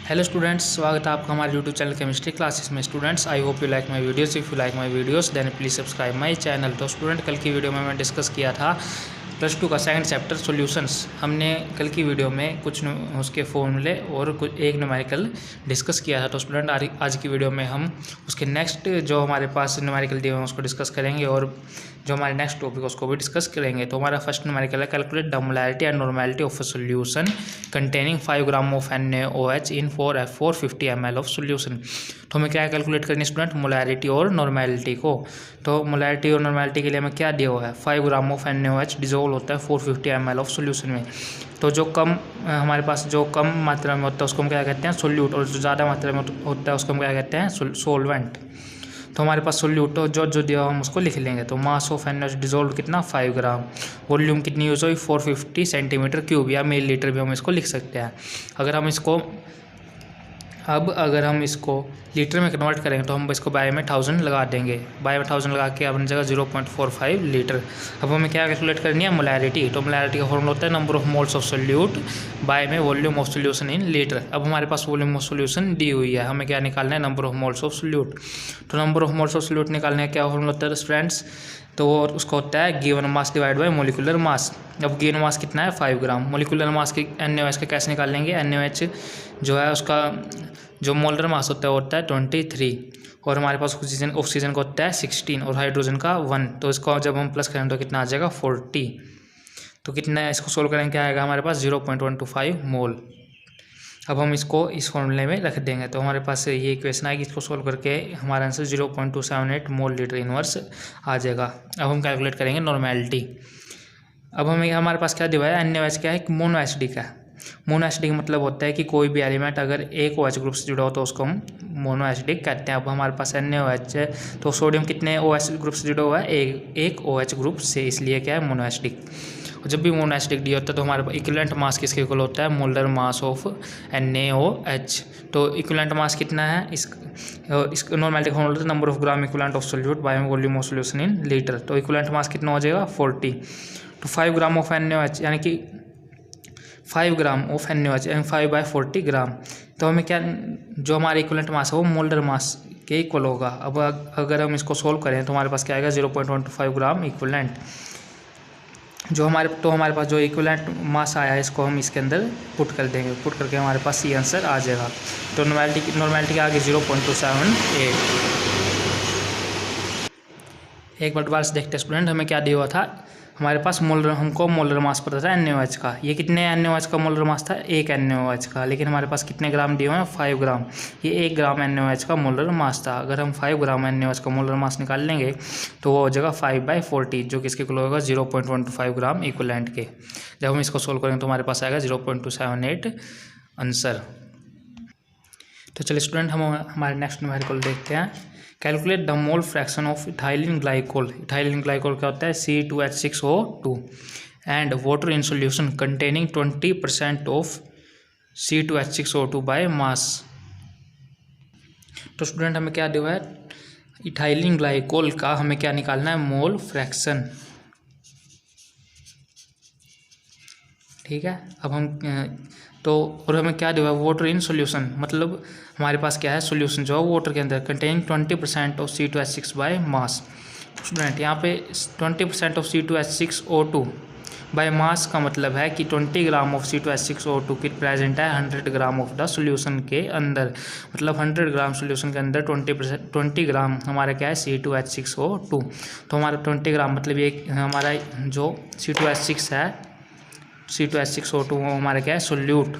Hello students, स्वागत है आपका हमारे यूट्यूब चैनल केमिस्ट्री क्लासेस में। Students, I hope you like my videos. If you like my videos then please subscribe my channel. तो student, कल की वीडियो में मैं डिस्कस किया था +2 का सेकंड चैप्टर सॉल्यूशंस। हमने कल की वीडियो में कुछ उसके फॉर्मूले और कुछ एक न्यूमेरिकल डिस्कस किया था। तो स्टूडेंट, आज की वीडियो में हम उसके नेक्स्ट जो हमारे पास न्यूमेरिकल दिए हुए हैं उसको डिस्कस करेंगे और जो हमारे नेक्स्ट टॉपिक है उसको भी डिस्कस करेंगे। तो हमारा फर्स्ट न्यूमेरिकल है calculate the molarity and normality of a solution containing 5 gram of NaOH in 450 ml of solution. तो हमें क्या कैलकुलेट करनी है स्टूडेंट? मोलैरिटी और नॉर्मेलिटी को। तो मोलैरिटी और नॉर्मेलिटी के लिए हमें क्या दिया हुआ है? 5 ग्राम ऑफ NaOH डिजोल्व होता है 450 ml ऑफ सॉल्यूशन में। तो जो कम हमारे पास जो कम मात्रा में होता है उसको हम क्या कहते हैं? सोल्यूट। और जो ज़्यादा मात्रा में होता है उसको हम क्या कहते हैं? सोलवेंट। तो हमारे पास सोल्यूट तो जो दिया हम उसको लिख लेंगे। तो मास ऑफ NaOH डिजोल्व कितना? 5 ग्राम। वॉल्यूम कितनी यूज हुई? 450 सेंटीमीटर क्यूब या मिली लीटर भी हम इसको लिख सकते हैं। अगर हम इसको लीटर में कन्वर्ट करेंगे तो हम इसको बाय में 1000 लगा देंगे। बाय में 1000 लगा के अपनी जगह 0.45 लीटर। अब हमें क्या कैलकुलेट करनी है? मोलैरिटी। तो मोलैरिटी का फॉर्मूला होता है number of moles of solute by में volume of solution in litre. अब हमारे पास वॉल्यूम ऑफ सोल्यूशन दी हुई है, हमें क्या निकालना है? Number of moles of solute. तो number of moles of solute निकालने का क्या फॉर्मूला होता है फ्रेंड्स? तो उसका होता है given mass divide by molecular mass. अब गिवन मास कितना है? 5 ग्राम। मोलिकुलर मास की NaOH का कैसे निकालेंगे? NaOH जो है उसका जो मोलर मास होता है वो होता है 23 और हमारे पास ऑक्सीजन का होता है 16 और हाइड्रोजन का 1। तो इसको जब हम प्लस करें तो कितना आ जाएगा? 40। तो कितना इसको सोल्व करेंगे क्या आएगा हमारे पास? 0.125 मोल। अब हम इसको इस फॉर्मूले में रख देंगे तो हमारे पास ये इक्वेशन आएगी। इसको सोल्व करके हमारा आंसर 0.278 मोल लीटर इनवर्स आ जाएगा। अब हम कैलकुलेट करेंगे नॉर्मेलिटी। अब हमारे पास क्या दिया है? NaOH क्या है? एक मोनो एसिडिक है। मोनो एसिडिक मतलब होता है कि कोई भी एलिमेंट अगर एक OH ग्रुप से जुड़ा हो तो उसको हम मोनो एसिडिक कहते हैं। अब हमारे पास NaOH है तो सोडियम कितने OH ग्रुप से जुड़ा हुआ है? एक OH ग्रुप से, इसलिए क्या है? Mono acidic. और जब भी मोनो एसिडिक डी होता है तो हमारे पास इक्विवेलेंट मास किसके इक्वल होता है? Molar mass of NaOH। तो इक्विवेलेंट मास कितना है? इस नॉर्मेलिटी का होता है number of gram equivalent of solute by volume of solution in litre. तो इक्विवेलेंट मास कितना हो जाएगा? 40। तो 5 ग्राम ऑफ NaOH यानी कि 5 ग्राम ऑफ NaOH एंड 5/40 ग्राम। तो हमें क्या, जो हमारा इक्विवेलेंट मास है वो मोलर मास के इक्वल होगा। अब अगर हम इसको सोल्व करें तो हमारे पास क्या आएगा? 0.125 ग्राम इक्विवेलेंट। हमारे पास जो इक्विवेलेंट मास आया है इसको हम इसके अंदर पुट कर देंगे। पुट करके हमारे पास ये आंसर आ जाएगा। तो नॉर्मेलिटी के आगे 0.278। एक बार दोबारा से देखते हैं स्टूडेंट, हमें क्या दिया हुआ था? हमारे पास हमको मोलर मास पता था NaOH का। ये कितने NaOH का मोलर मास था? 1 NaOH का। लेकिन हमारे पास कितने ग्राम दिए हुए हैं? 5 ग्राम। ये 1 ग्राम NaOH का मोलर मास था। अगर हम 5 ग्राम NaOH का मोलर मास निकाल लेंगे तो वो हो जाएगा 5/40 जो कि इसके इक्वल होगा 0.125 ग्राम इक्विवेलेंट के। जब हम इसको सोल्व करेंगे तो हमारे पास आएगा 0.278 आंसर। तो चलिए स्टूडेंट, हम हमारे नेक्स्ट न्यूमेरिकल देखते हैं। Calculate the mole fraction of ethylene glycol. Ethylene glycol क्या होता है? C2H6O2 and water in solution containing 20% of C2H6O2 by mass. तो स्टूडेंट, हमें क्या दिया है? इथाइलिन ग्लाइकोल का हमें क्या निकालना है? Mole fraction. ठीक है। अब और हमें क्या दिया है? वाटर इन सोल्यूशन मतलब हमारे पास क्या है? सोल्यूशन जो है वाटर के अंदर containing 20% of C2H6 by mass. Student, यहाँ पे 20% ऑफ C2H6O2 बाय मास का मतलब है कि 20 ग्राम ऑफ C2H6O2 की प्रेजेंट है 100 ग्राम ऑफ द सोल्यूशन के अंदर। मतलब 100 ग्राम सोल्यूशन के अंदर 20 ग्राम हमारा क्या है? C2H6O2। तो हमारा 20 ग्राम मतलब ये हमारा जो C2H6 है, C2H6O2 वो हमारा क्या है? सोल्यूट।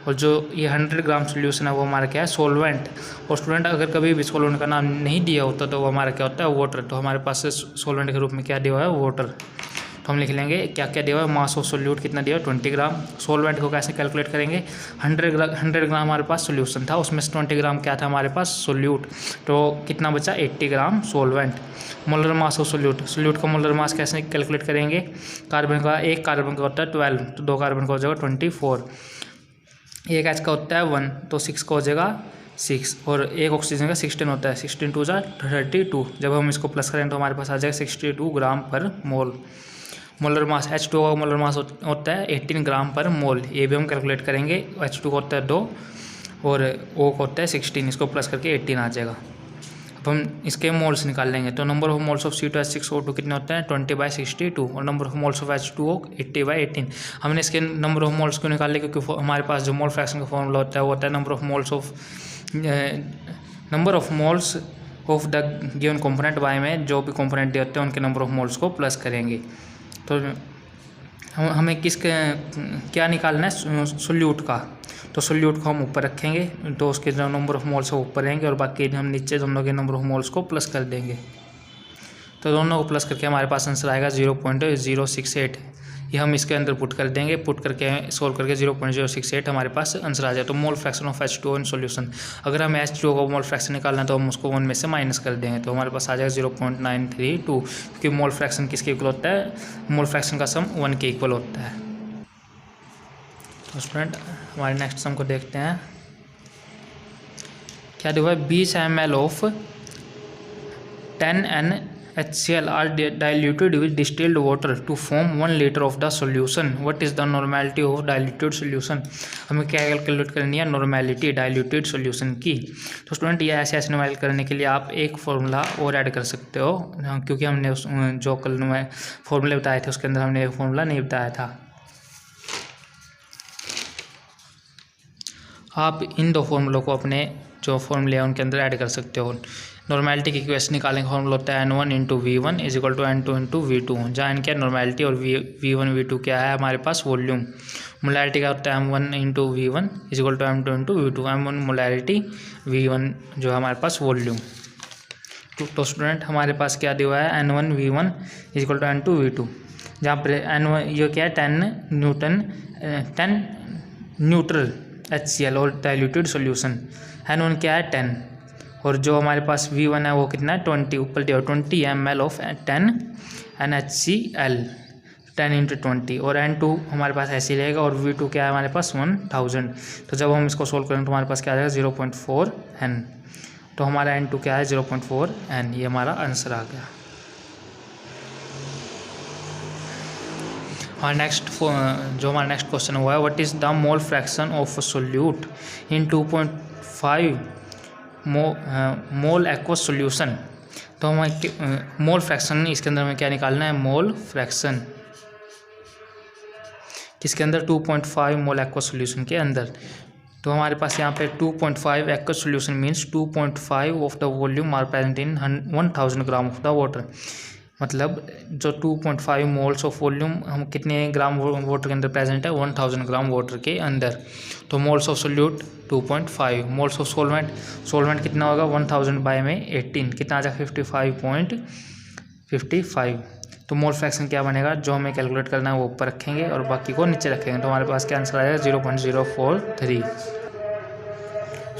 और जो ये 100 ग्राम सोल्यूशन है वो हमारा क्या है? सोलवेंट। और स्टूडेंट, अगर कभी भी सोलवेंट का नाम नहीं दिया होता तो वो हमारा क्या होता है? वाटर। तो हमारे पास सोलवेंट के रूप में क्या दिया हुआ है? वाटर। तो हम लिख लेंगे क्या क्या दिया हुआ है? मास ऑफ सोल्यूट कितना दिया हुआ? 20 ग्राम। सोलवेंट को कैसे कैलकुलेट करेंगे? 100 ग्राम हमारे पास सोल्यूशन था, उसमें से 20 ग्राम क्या था हमारे पास? सोल्यूट। तो कितना बचा? 80 gram solvent. Molar mass of solute का मोलर मास कैसे कैलकुलेट करेंगे? एक कार्बन का होता है 12, तो 2 कार्बन का हो जाएगा 24। एक H का होता है 1, तो 6 का हो जाएगा 6। और एक ऑक्सीजन का 16 होता है, 16 2 जा 32। जब हम इसको प्लस करें तो हमारे पास आ जाएगा 62 ग्राम पर मोल। मोलर मास H2O का मोलर मास होता है 18 ग्राम पर मोल। ये भी हम कैलकुलेट करेंगे। H2 का होता है 2 और O का होता है 16, इसको प्लस करके 18 आ जाएगा। अब हम इसके मोल्स निकाल लेंगे। तो number of moles of C2H6O2 कितने होते हैं 20/62 और number of moles of H2O 80/18। हमने इसके नंबर ऑफ मोल्स क्यों निकाले, क्योंकि हमारे पास जो मोल फ्रैक्शन का फॉर्मूला होता है वो होता है number of moles of the given component by में जो भी कंपोनेंट दिए होते हैं उनके नंबर ऑफ मोल्स को प्लस करेंगे। तो हमें क्या निकालना है सोल्यूट का, तो सोल्यूट को हम ऊपर रखेंगे तो उसके जो नंबर ऑफ मोल्स है ऊपर रहेंगे और बाकी हम नीचे दोनों के नंबर ऑफ मोल्स को प्लस कर देंगे। तो दोनों को प्लस करके हमारे पास आंसर आएगा 0.068। ये हम इसके अंदर पुट कर देंगे, पुट करके सोल्व करके 0.068 हमारे पास आंसर आ जाए। तो mole fraction of H2O in solution, अगर हम H2O का मोल फ्रैक्शन निकालना है तो हम उसको 1 में से माइनस कर देंगे तो हमारे पास आ जाएगा 0.932, क्योंकि मोल फ्रैक्शन किसके इक्वल होता है, मोल फ्रैक्शन का सम 1 के इक्वल होता है। तो स्टूडेंट हमारे नेक्स्ट सम को देखते हैं। क्या दिया है 20 ml of 10 NaHCl are diluted with distilled water to form 1 liter of the solution. What is the normality of diluted solution? हमें क्या कैलकुलेट करनी है, नॉर्मेलिटी डाइल्यूटेड सॉल्यूशन की। तो स्टूडेंट ये ऐसे नॉर्मल करने के लिए आप एक फार्मूला और ऐड कर सकते हो, क्योंकि हमने जो कल में फार्मूले बताए थे उसके अंदर हमने एक फार्मूला नहीं बताया था। आप इन दो फार्मूलों को अपने जो फार्मूले हैं उनके अंदर ऐड कर सकते हो। नॉर्मेलिटी की इक्वेशन निकालेंगे, फार्मूला होता है N1 × V1 = N2 × V2, जहाँ N क्या नॉर्मेलिटी और V1 V2 क्या है हमारे पास वॉल्यूम। मोलैरिटी का होता है M1 × V1 = M2 × V2, M1 molarity, V1 जो है हमारे पास वॉल्यूम। तो स्टूडेंट हमारे पास क्या दिया हुआ है N1 V1 = N2 V2, जहाँ पर N1 ये क्या है 10 न्यूट्रल HCl और डाइल्यूटेड सॉल्यूशन, N1 क्या है 10 और जो हमारे पास V1 है वो कितना है 20, ऊपर दिया 20 ml ऑफ 10 NaHCl 10 × 20 और N2 हमारे पास ऐसे ही रहेगा और V2 क्या है हमारे पास 1000। तो जब हम इसको सोल्व करेंगे तो हमारे पास क्या आ जाएगा 0.4 N। तो हमारा N2 क्या है 0.4 N, ये हमारा आंसर आ गया। और जो हमारा नेक्स्ट क्वेश्चन हुआ है what is the mole fraction of solute in 2.5 mole aqueous solution. तो हमें मोल फ्रैक्शन इसके अंदर हमें क्या निकालना है, मोल फ्रैक्शन किसके अंदर 2.5 मोल एक्वस सॉल्यूशन के अंदर। तो हमारे पास यहाँ पे 2.5 aqueous solution means 2.5 of the volume are present in 1000 gram of the water. मतलब जो 2.5 मोल्स ऑफ वॉल्यूम हम कितने ग्राम वाटर के अंदर प्रेजेंट है 1000 ग्राम वाटर के अंदर। तो moles of solute 2.5, moles of solvent कितना होगा 1000/18 कितना आ जाएगा 55.55। तो मोल फ्रैक्शन क्या बनेगा, जो हमें कैलकुलेट करना है वो ऊपर रखेंगे और बाकी को नीचे रखेंगे। तो हमारे पास क्या आंसर आएगा 0.043।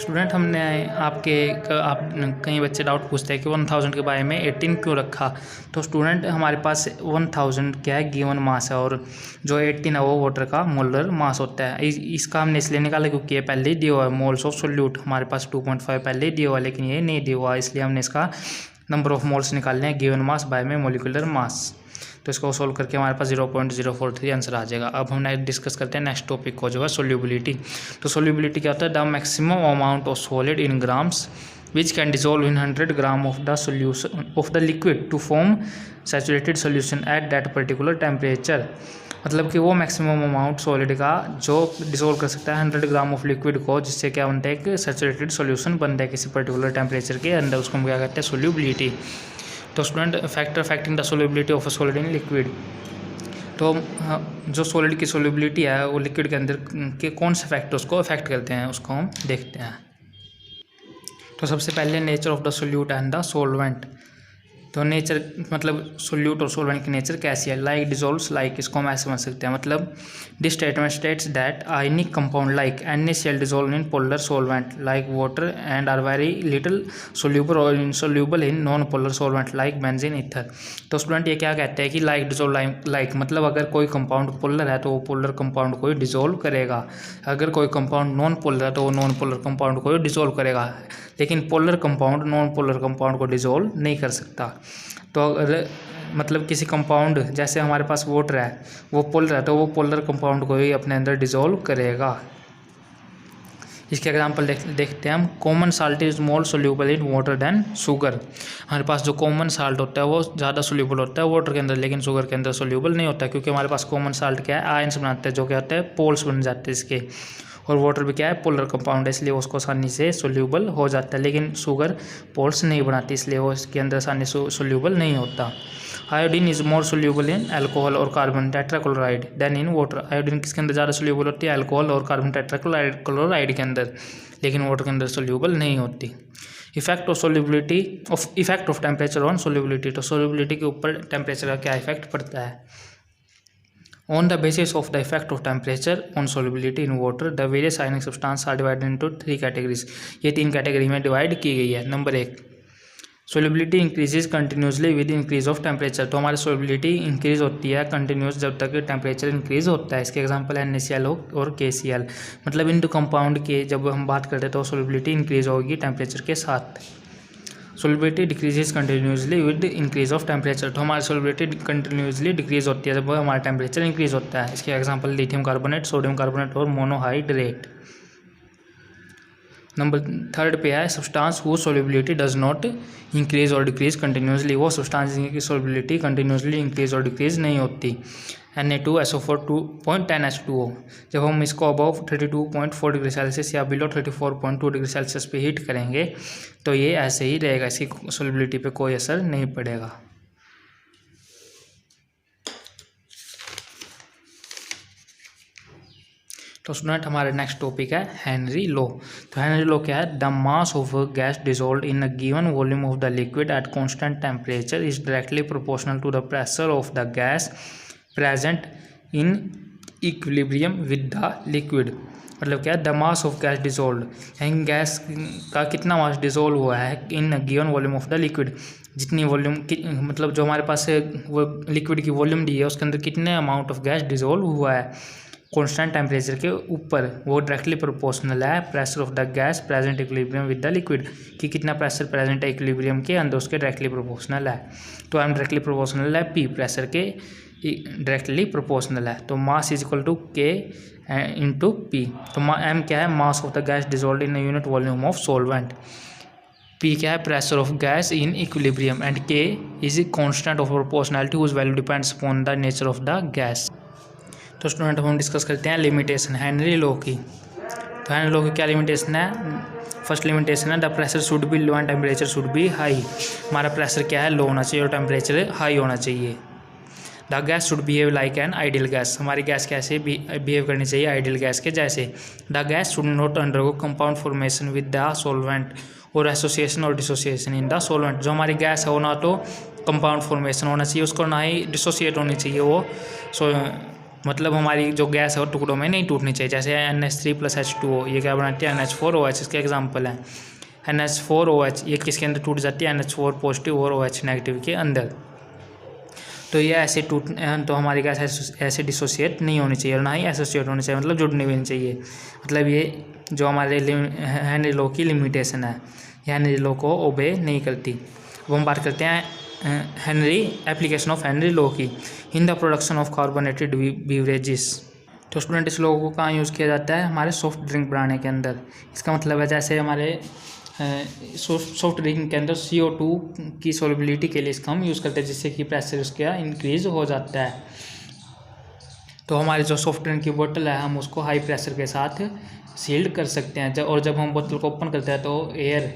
स्टूडेंट हमने आप कई बच्चे डाउट पूछते हैं कि 1000 के बारे में 18 क्यों रखा। तो स्टूडेंट हमारे पास 1000 क्या है गिवन मास है और जो 18 है वो वाटर का मोलर मास होता है। इसका हमने इसलिए निकाला क्योंकि ये पहले ही दिया हुआ है, मोल्स ऑफ सोल्यूट हमारे पास 2.5 पहले ही दिया हुआ है लेकिन ये नहीं दिया हुआ, इसलिए हमने इसका नंबर ऑफ मोल्स निकालने हैं गिवन मास बाय में मोलिकुलर मास। तो इसको सोल्व करके हमारे पास 0.043 आंसर आ जाएगा। अब हम डिस्कस करते हैं नेक्स्ट टॉपिक को जो है सोल्यूबिलिटी। तो सोल्यूबिलिटी क्या होता है, the maximum amount of solid in grams which can dissolve in 100 gram of the solution of the liquid to form saturated solution at that particular temperature. मतलब कि वो मैक्सिमम अमाउंट सॉलिड का जो dissolve कर सकता है 100 ग्राम ऑफ लिक्विड को, जिससे क्या बनता है एक सैचुरेटेड सोल्यूशन बनता है किसी पर्टिकुलर टेम्परेचर के अंदर, उसको हम क्या कहते हैं सोल्यूबिलिटी। तो student factor affecting the solubility of a solid in liquid. तो जो सॉलिड की सोल्यूबिलिटी है वो लिक्विड के अंदर के कौन से फैक्टर्स को अफेक्ट करते हैं उसको हम देखते हैं। तो सबसे पहले nature of the solute and the solvent. तो नेचर मतलब सोल्यूट और सॉल्वेंट की नेचर कैसी है, लाइक डिजोल्व्स लाइक, इसको हम ऐसे समझ सकते हैं। मतलब this statement states that ionic compound like NaCl dissolve in polar solvent like water and are very little soluble और insoluble in non polar solvent like benzene ether. तो स्टूडेंट ये क्या कहते हैं कि लाइक डिजोल्व लाइक मतलब अगर कोई कंपाउंड पोलर है तो वो पोलर कंपाउंड को ही डिजोल्व करेगा, अगर कोई कंपाउंड नॉन पोलर है तो वो नॉन पोलर कंपाउंड को ही डिजोल्व करेगा, लेकिन polar compound non polar compound को डिजोल्व नहीं कर सकता। तो अगर मतलब किसी कंपाउंड जैसे हमारे पास वाटर है वो पोलर है तो वो पोलर कंपाउंड को ही अपने अंदर डिजोल्व करेगा। इसके एग्जांपल देखते हैं हम। Common salt is more soluble in water than sugar. हमारे पास जो कॉमन साल्ट होता है वो ज़्यादा सोल्यूबल होता है वाटर के अंदर, लेकिन शुगर के अंदर सोल्यूबल नहीं होता, क्योंकि हमारे पास कॉमन साल्ट क्या है, आयंस बनाते हैं, जो क्या होते हैं, पोल्स बन जाते हैं इसके। और वाटर भी क्या है, पोलर कंपाउंड है, इसलिए उसको आसानी से सोल्यूबल हो जाता है। लेकिन शुगर पोल्स नहीं बनाती, इसलिए वो इसके अंदर आसानी से सोल्यूबल नहीं होता। Iodine is more soluble in alcohol और carbon tetrachloride than in water. Iodine किसके अंदर ज़्यादा सोल्यूबल होती है, अल्कोहल और कार्बन टेट्राक्लोराइड के अंदर, लेकिन वाटर के अंदर सोल्यूबल नहीं होती। Effect of temperature on solubility. तो सोल्यूबिलिटी के ऊपर टेम्परेचर का क्या इफेक्ट पड़ता है। On the basis of the effect of temperature on solubility in water, the various ionic substances are divided into 3 categories. ये 3 कैटेगरी में डिवाइड की गई है। Number 1, solubility increases continuously with increase of temperature. तो हमारी solubility increase होती है continuous जब तक टेम्परेचर इंक्रीज होता है। इसके एग्जांपल है NaCl और KCl। मतलब इन दो कंपाउंड के जब हम बात करते हैं तो सोल्यूबिलिटी इंक्रीज होगी टेम्परेचर के साथ। Solubility decreases continuously with increase of temperature. तो हमारी सोल्यूबिलिटी कंटिन्यूसली डिक्रीज होती है जब हमारा टेम्परेचर इंक्रीज होता है। इसके example lithium carbonate, sodium carbonate और मोनोहाइड्रेट। नंबर 3 पे है substance who solubility does not increase और डिक्रीज कंटिन्यूसली। वो सब्सटेंस जिनकी सोल्यूबिलिटी कंटिन्यूसली इंक्रीज और डिक्रीज नहीं होती। Na2SO4 2.10H2O। जब हम इसको अबव 32.4 डिग्री सेल्सियस या बिलो 34.2 डिग्री सेल्सियस पे हीट करेंगे तो ये ऐसे ही रहेगा, इसकी सोल्यूबिलिटी पे कोई असर नहीं पड़ेगा। तो स्टूडेंट हमारा नेक्स्ट टॉपिक है हेनरी लॉ। तो हेनरी लॉ क्या है, the mass of gas dissolved in a given volume of the liquid at constant temperature is directly proportional to the pressure of the gas present in equilibrium with the liquid. मतलब क्या है, the mass of gas dissolved, यानी gas का कितना mass dissolve हुआ है in given volume of the liquid. जितनी volume मतलब जो हमारे पास वो लिक्विड की वॉल्यूम दी है उसके अंदर कितने अमाउंट ऑफ गैस डिसॉल्व हुआ है कांस्टेंट टेम्परेचर के ऊपर, वो डायरेक्टली प्रोपोर्शनल है pressure of the gas present equilibrium with the liquid, कि कितना प्रेशर प्रेजेंट है इक्विलिब्रियम के अंदर उसके डायरेक्टली प्रोपोर्शनल है। तो एम डायरेक्टली प्रोपोर्शनल है P, प्रेशर के डायरेक्टली प्रोपोर्शनल है। तो mass is equal to K into P। तो M क्या है, mass of the gas dissolved in unit volume of solvent. P क्या है, pressure of gas in equilibrium, and K is constant of proportionality whose value depends upon the nature of the gas. तो student हम discuss करते हैं limitation Henry law की। तो Henry law की क्या लिमिटेशन है, फर्स्ट लिमिटेशन है the pressure should be low and temperature should be high. हमारा प्रेशर क्या है, लो होना चाहिए और टेम्परेचर हाई होना चाहिए। The gas should behave like an ideal gas. हमारी गैस कैसे बिहेव करनी चाहिए, आइडियल गैस के जैसे। The gas should not undergo compound formation with the solvent और एसोसिएशन और डिसोसिएशन इन द सॉल्वेंट। जो हमारी गैस है वो ना तो कंपाउंड फॉर्मेशन होना चाहिए उसको, ना ही डिसोसिएट होनी चाहिए वो। मतलब हमारी जो गैस है वो टुकड़ों में नहीं टूटनी चाहिए। जैसे NH3+H2O, ये क्या बनाती है, NH4OH इसके एग्जाम्पल हैं। NH4OH ये किसके अंदर टूट जाती है, NH4 पॉजिटिव और OH नेगेटिव के अंदर। तो ये ऐसे तो हमारी गैस ऐसे डिसोसिएट नहीं होनी चाहिए और ना ही एसोसिएट होनी चाहिए, मतलब जुड़नी भी नहीं चाहिए। मतलब ये जो हमारे हेनरी लॉ की लिमिटेशन है, ये हेनरी लॉ को ओबे नहीं करती। अब हम बात करते हैं एप्लीकेशन ऑफ हेनरी लॉ की in the production of carbonated beverages. तो स्टूडेंट इस लॉ को कहाँ यूज़ किया जाता है, हमारे सॉफ्ट ड्रिंक बनाने के अंदर। इसका मतलब है जैसे हमारे सॉफ्ट ड्रिंक के अंदर CO2 की सोल्युबिलिटी के लिए इसका हम यूज़ करते हैं, जिससे कि प्रेशर उसका इंक्रीज हो जाता है। तो हमारी जो सॉफ्ट ड्रिंक की बोतल है हम उसको हाई प्रेशर के साथ सील्ड कर सकते हैं। और जब हम बोतल को ओपन करते हैं तो एयर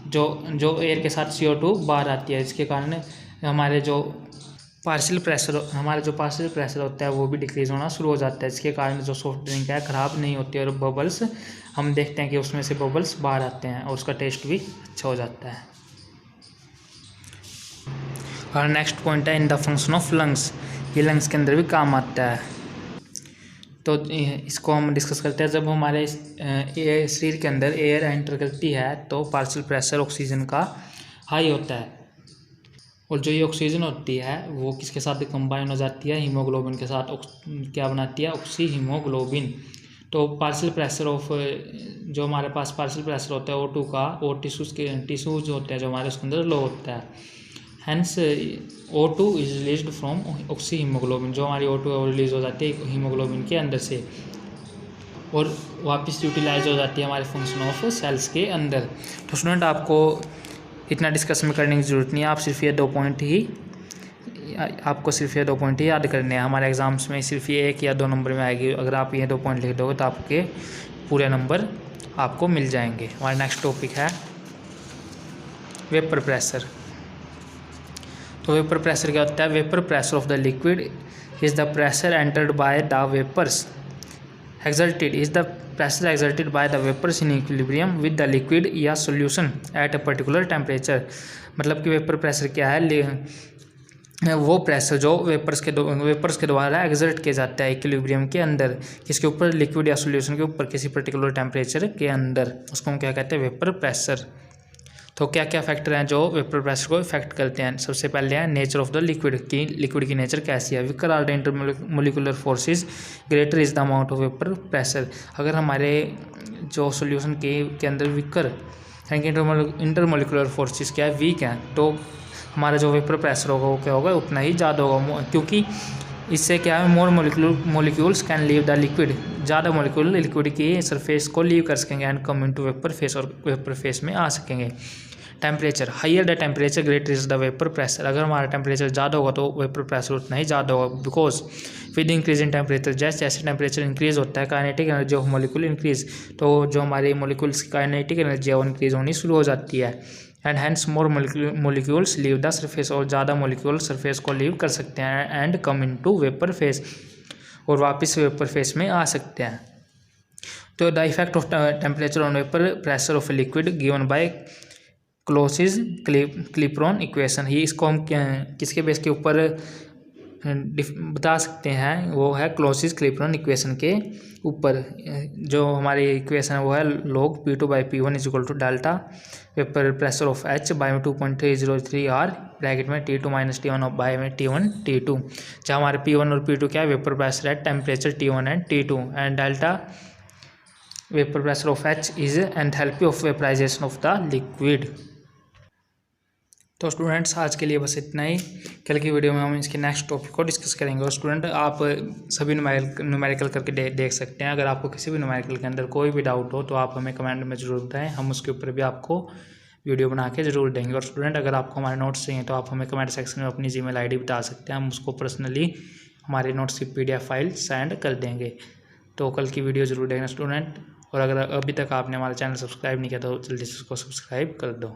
जो एयर के साथ CO2 बाहर आती है, इसके कारण हमारे जो पार्शियल प्रेशर होता है वो भी डिक्रीज़ होना शुरू हो जाता है। इसके कारण जो सॉफ्ट ड्रिंक है ख़राब नहीं होती है और बबल्स हम देखते हैं कि उसमें से बबल्स बाहर आते हैं और उसका टेस्ट भी अच्छा हो जाता है। और नेक्स्ट पॉइंट है in the function of lungs. ये लंग्स के अंदर भी काम आता है। तो इसको हम डिस्कस करते हैं। जब हमारे शरीर के अंदर एयर एंटर करती है तो पार्शियल प्रेशर ऑक्सीजन का हाई होता है, और जो ये ऑक्सीजन होती है वो किसके साथ कंबाइन हो जाती है, हीमोग्लोबिन के साथ। क्या बनाती है, ऑक्सी हीमोग्लोबिन। तो पार्शियल प्रेशर ऑफ जो हमारे पास पार्शियल प्रेशर होता है O2 का, और टिश्यूज होते हैं जो हमारे उसके अंदर लो होता है। Hence O2 is released from oxyhaemoglobin. जो हमारी O2 है वो रिलीज हो जाती है हीमोग्लोबिन के अंदर से। और वापस यूटिलाइज हो जाती है हमारे फंक्शन ऑफ सेल्स के अंदर। तो स्टूडेंट आपको इतना डिस्कस में करने की ज़रूरत नहीं है, आपको सिर्फ ये 2 पॉइंट ही याद करने हैं। हमारे एग्जाम्स में सिर्फ ये 1 या 2 नंबर में आएगी। अगर आप ये 2 पॉइंट लिख दोगे तो आपके पूरे नंबर आपको मिल जाएंगे। हमारा नेक्स्ट टॉपिक है वेपर प्रेशर। तो वेपर प्रेशर क्या होता है? Vapour pressure of the liquid is the pressure exerted by the vapours exerted by the vapors in equilibrium with the liquid या solution at a particular temperature। मतलब कि vapour pressure क्या है? वो प्रेशर जो वेपर्स के द्वारा एग्जर्ट किया जाता है इक्विलिब्रियम के अंदर, किसके ऊपर? लिक्विड या सॉल्यूशन के ऊपर, किसी पर्टिकुलर टेम्परेचर के अंदर। उसको हम क्या कहते हैं? Vapour pressure. तो क्या क्या फैक्टर हैं जो वेपर प्रेशर को इफेक्ट करते हैं? सबसे पहले है नेचर ऑफ द लिक्विड की नेचर कैसी है। Weaker are the intermolecular forces greater is the amount of vapour pressure. अगर हमारे जो सॉल्यूशन के अंदर विकर यानी कि इंटरमोलिकुलर फोर्सेस क्या है? वीक हैं, तो हमारा जो वेपर प्रेशर होगा वो क्या होगा? उतना ही ज़्यादा होगा, क्योंकि इससे क्या है? More molecules can leave the liquid. ज़्यादा मोलिक्यूल लिक्विड की सरफेस को लीव कर सकेंगे and come into vapour phase, और वेपर फेस में आ सकेंगे। Temperature higher the temperature greater is the vapour pressure. अगर हमारा टेम्परेचर ज़्यादा होगा तो वेपर प्रेशर उतना ही ज़्यादा होगा, because with increase in temperature, जैसे जैसे टेम्परेचर इंक्रीज होता है kinetic energy of molecule increase, तो जो हमारे मोलिक्यूल्स की काइनेटिक एनर्जी है वो इंक्रीज होनी शुरू हो जाती है। And hence more molecules leave the surface, और ज़्यादा मोलिक्यूल सरफेस को लीव कर सकते हैं and come into vapour phase, और वापस वेपर फेस में आ सकते हैं। तो the effect of temperature on vapour pressure of liquid given by Clausius Clapeyron equation. ही इसको हम किसके बेस के ऊपर बता सकते हैं? वो है क्लॉसिस क्लिपरॉन इक्वेशन के ऊपर। जो हमारी इक्वेशन है वो है log P2/P1 is equal to delta vapour pressure of H by में 2.303 R ब्रैकेट में T2 - T1 ऑफ बाय में T1 T2। जहाँ हमारे P1 और P2 क्या है? वेपर प्रेशर है, temperature T1 and T2, and delta vapour pressure of H is enthalpy of vaporisation of the liquid. तो स्टूडेंट्स आज के लिए बस इतना ही। कल की वीडियो में हम इसके नेक्स्ट टॉपिक को डिस्कस करेंगे। और स्टूडेंट आप सभी न्यूमेरिकल करके देख सकते हैं। अगर आपको किसी भी न्यूमेरिकल के अंदर कोई भी डाउट हो तो आप हमें कमेंट में ज़रूर बताएं, हम उसके ऊपर भी आपको वीडियो बना के ज़रूर देंगे। और स्टूडेंट अगर आपको हमारे नोट्स चाहिए तो आप हमें कमेंट सेक्शन में अपनी जीमेल आईडी बता सकते हैं, हम उसको पर्सनली हमारे नोट्स की PDF फाइल सेंड कर देंगे। तो कल की वीडियो ज़रूर देखना स्टूडेंट। और अगर अभी तक आपने हमारा चैनल सब्सक्राइब नहीं किया तो जल्दी से उसको सब्सक्राइब कर दो।